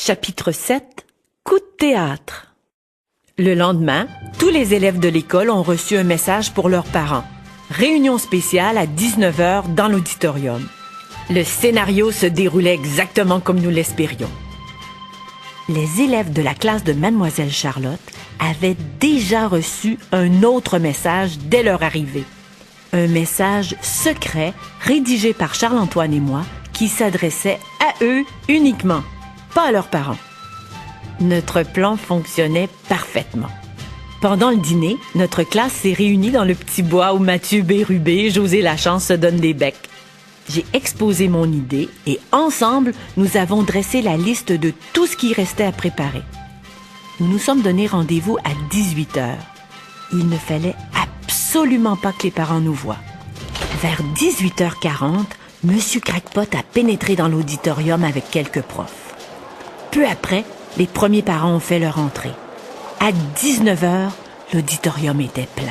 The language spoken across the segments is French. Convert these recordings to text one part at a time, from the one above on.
Chapitre 7. Coup de théâtre. Le lendemain, tous les élèves de l'école ont reçu un message pour leurs parents. Réunion spéciale à 19h dans l'auditorium. Le scénario se déroulait exactement comme nous l'espérions. Les élèves de la classe de Mademoiselle Charlotte avaient déjà reçu un autre message dès leur arrivée. Un message secret rédigé par Charles-Antoine et moi qui s'adressait à eux uniquement, pas à leurs parents. Notre plan fonctionnait parfaitement. Pendant le dîner, notre classe s'est réunie dans le petit bois où Mathieu Bérubé et José Lachance se donnent des becs. J'ai exposé mon idée et ensemble, nous avons dressé la liste de tout ce qui restait à préparer. Nous nous sommes donné rendez-vous à 18h. Il ne fallait absolument pas que les parents nous voient. Vers 18h40, Monsieur Crackpot a pénétré dans l'auditorium avec quelques profs. Peu après, les premiers parents ont fait leur entrée. À 19h, l'auditorium était plein.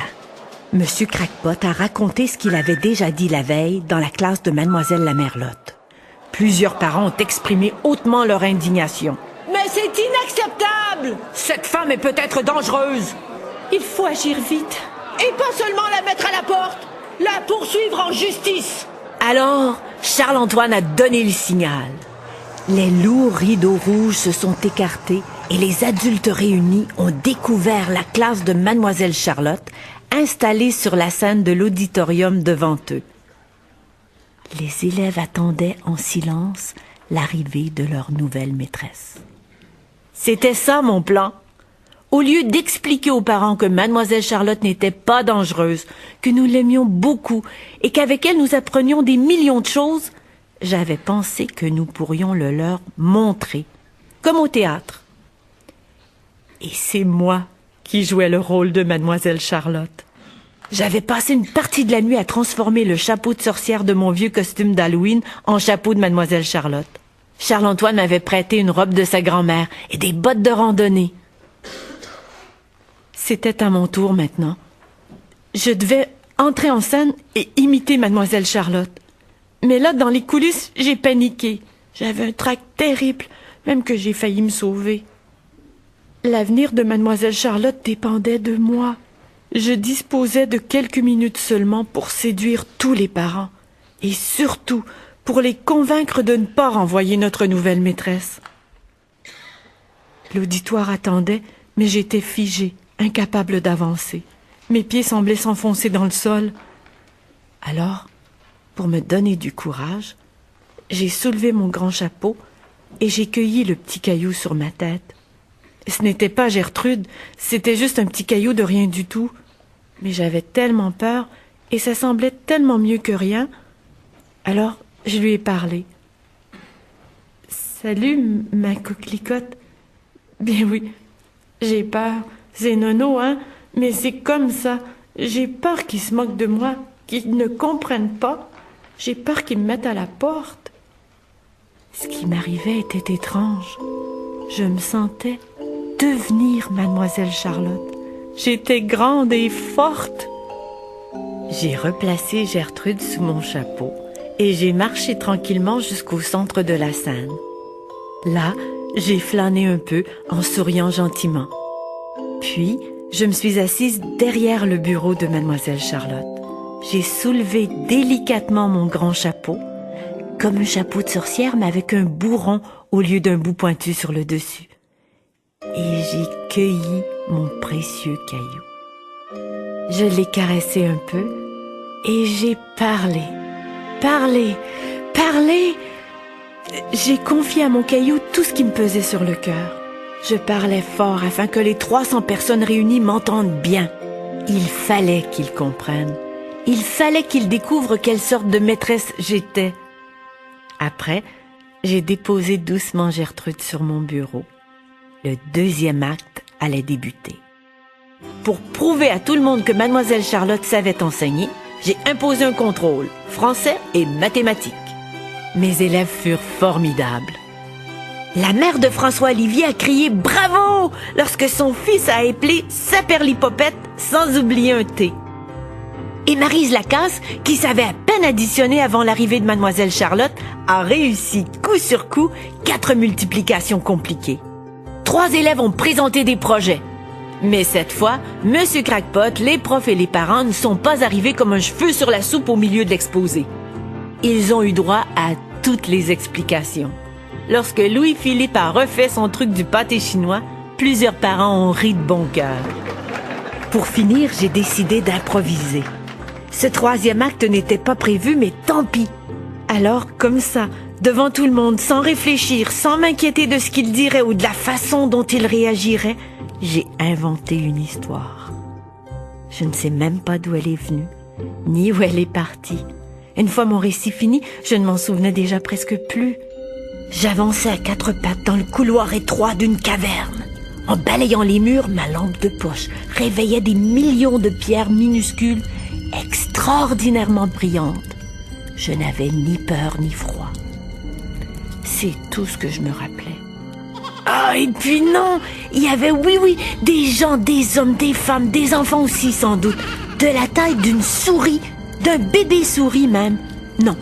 Monsieur Crackpot a raconté ce qu'il avait déjà dit la veille dans la classe de Mademoiselle Lamerlotte. Plusieurs parents ont exprimé hautement leur indignation. « Mais c'est inacceptable! Cette femme est peut-être dangereuse! Il faut agir vite! Et pas seulement la mettre à la porte, la poursuivre en justice! » Alors, Charles-Antoine a donné le signal. Les lourds rideaux rouges se sont écartés et les adultes réunis ont découvert la classe de Mademoiselle Charlotte installée sur la scène de l'auditorium devant eux. Les élèves attendaient en silence l'arrivée de leur nouvelle maîtresse. C'était ça mon plan. Au lieu d'expliquer aux parents que Mademoiselle Charlotte n'était pas dangereuse, que nous l'aimions beaucoup et qu'avec elle nous apprenions des millions de choses, j'avais pensé que nous pourrions le leur montrer, comme au théâtre. Et c'est moi qui jouais le rôle de Mademoiselle Charlotte. J'avais passé une partie de la nuit à transformer le chapeau de sorcière de mon vieux costume d'Halloween en chapeau de Mademoiselle Charlotte. Charles-Antoine m'avait prêté une robe de sa grand-mère et des bottes de randonnée. C'était à mon tour maintenant. Je devais entrer en scène et imiter Mademoiselle Charlotte. Mais là, dans les coulisses, j'ai paniqué. J'avais un trac terrible, même que j'ai failli me sauver. L'avenir de Mademoiselle Charlotte dépendait de moi. Je disposais de quelques minutes seulement pour séduire tous les parents. Et surtout, pour les convaincre de ne pas renvoyer notre nouvelle maîtresse. L'auditoire attendait, mais j'étais figée, incapable d'avancer. Mes pieds semblaient s'enfoncer dans le sol. Alors, pour me donner du courage, j'ai soulevé mon grand chapeau et j'ai cueilli le petit caillou sur ma tête. Ce n'était pas Gertrude, c'était juste un petit caillou de rien du tout. Mais j'avais tellement peur et ça semblait tellement mieux que rien. Alors, je lui ai parlé. « Salut, ma coquelicote. Bien oui, j'ai peur. C'est nono, hein, mais c'est comme ça. J'ai peur qu'ils se moquent de moi, qu'ils ne comprennent pas. J'ai peur qu'ils me mettent à la porte. » Ce qui m'arrivait était étrange. Je me sentais devenir Mademoiselle Charlotte. J'étais grande et forte. J'ai replacé Gertrude sous mon chapeau et j'ai marché tranquillement jusqu'au centre de la scène. Là, j'ai flâné un peu en souriant gentiment. Puis, je me suis assise derrière le bureau de Mademoiselle Charlotte. J'ai soulevé délicatement mon grand chapeau, comme un chapeau de sorcière, mais avec un bout rond au lieu d'un bout pointu sur le dessus. Et j'ai cueilli mon précieux caillou. Je l'ai caressé un peu et j'ai parlé. J'ai confié à mon caillou tout ce qui me pesait sur le cœur. Je parlais fort afin que les 300 personnes réunies m'entendent bien. Il fallait qu'ils comprennent. Il fallait qu'ils découvrent quelle sorte de maîtresse j'étais. Après, j'ai déposé doucement Gertrude sur mon bureau. Le deuxième acte allait débuter. Pour prouver à tout le monde que Mademoiselle Charlotte savait enseigner, j'ai imposé un contrôle, français et mathématiques. Mes élèves furent formidables. La mère de François-Olivier a crié « Bravo !» lorsque son fils a éplé sa perlipopette sans oublier un T. Et Maryse Lacasse, qui savait à peine additionner avant l'arrivée de Mademoiselle Charlotte, a réussi coup sur coup 4 multiplications compliquées. 3 élèves ont présenté des projets. Mais cette fois, Monsieur Crackpot, les profs et les parents ne sont pas arrivés comme un cheveu sur la soupe au milieu de l'exposé. Ils ont eu droit à toutes les explications. Lorsque Louis-Philippe a refait son truc du pâté chinois, plusieurs parents ont ri de bon cœur. Pour finir, j'ai décidé d'improviser. Ce 3e acte n'était pas prévu, mais tant pis. Alors, comme ça, devant tout le monde, sans réfléchir, sans m'inquiéter de ce qu'il dirait ou de la façon dont il réagirait, j'ai inventé une histoire. Je ne sais même pas d'où elle est venue, ni où elle est partie. Une fois mon récit fini, je ne m'en souvenais déjà presque plus. J'avançais à 4 pattes dans le couloir étroit d'une caverne. En balayant les murs, ma lampe de poche réveillait des millions de pierres minuscules, extraordinairement brillantes. Je n'avais ni peur ni froid. C'est tout ce que je me rappelais. Ah, et puis non, il y avait, oui, des gens, des hommes, des femmes, des enfants aussi sans doute, de la taille d'une souris, d'un bébé souris même. Non,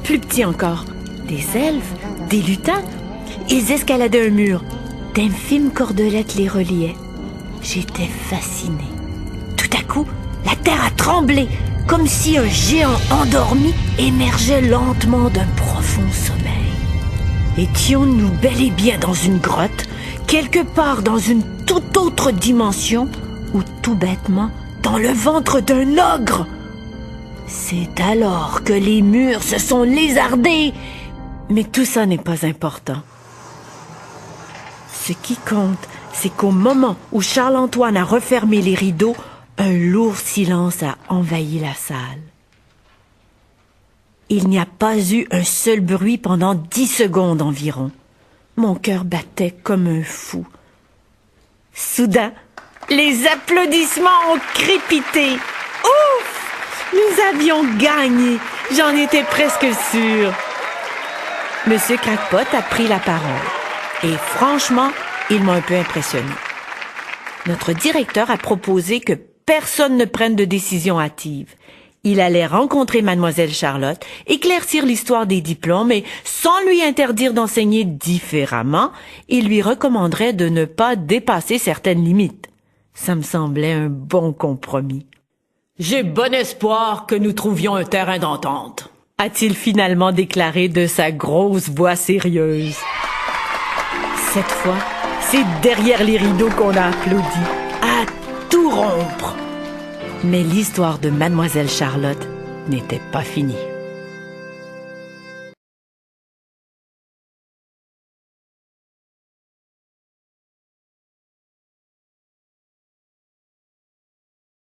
plus petit encore. Des elfes, des lutins. Ils escaladaient un mur. D'infimes cordelettes les reliaient. J'étais fascinée. Tout à coup, la terre a tremblé, comme si un géant endormi émergeait lentement d'un profond sommeil. Étions-nous bel et bien dans une grotte, quelque part dans une toute autre dimension, ou tout bêtement dans le ventre d'un ogre? C'est alors que les murs se sont lézardés. Mais tout ça n'est pas important. Ce qui compte, c'est qu'au moment où Charles-Antoine a refermé les rideaux, un lourd silence a envahi la salle. Il n'y a pas eu un seul bruit pendant 10 secondes environ. Mon cœur battait comme un fou. Soudain, les applaudissements ont crépité. Ouf! Nous avions gagné. J'en étais presque sûre. Monsieur Crackpot a pris la parole. Et franchement, il m'a un peu impressionné. Notre directeur a proposé que personne ne prenne de décision hâtive. Il allait rencontrer Mademoiselle Charlotte, éclaircir l'histoire des diplômes et, sans lui interdire d'enseigner différemment, il lui recommanderait de ne pas dépasser certaines limites. Ça me semblait un bon compromis. « J'ai bon espoir que nous trouvions un terrain d'entente », a-t-il finalement déclaré de sa grosse voix sérieuse. Cette fois, c'est derrière les rideaux qu'on a applaudi, à tout rompre. Mais l'histoire de Mademoiselle Charlotte n'était pas finie.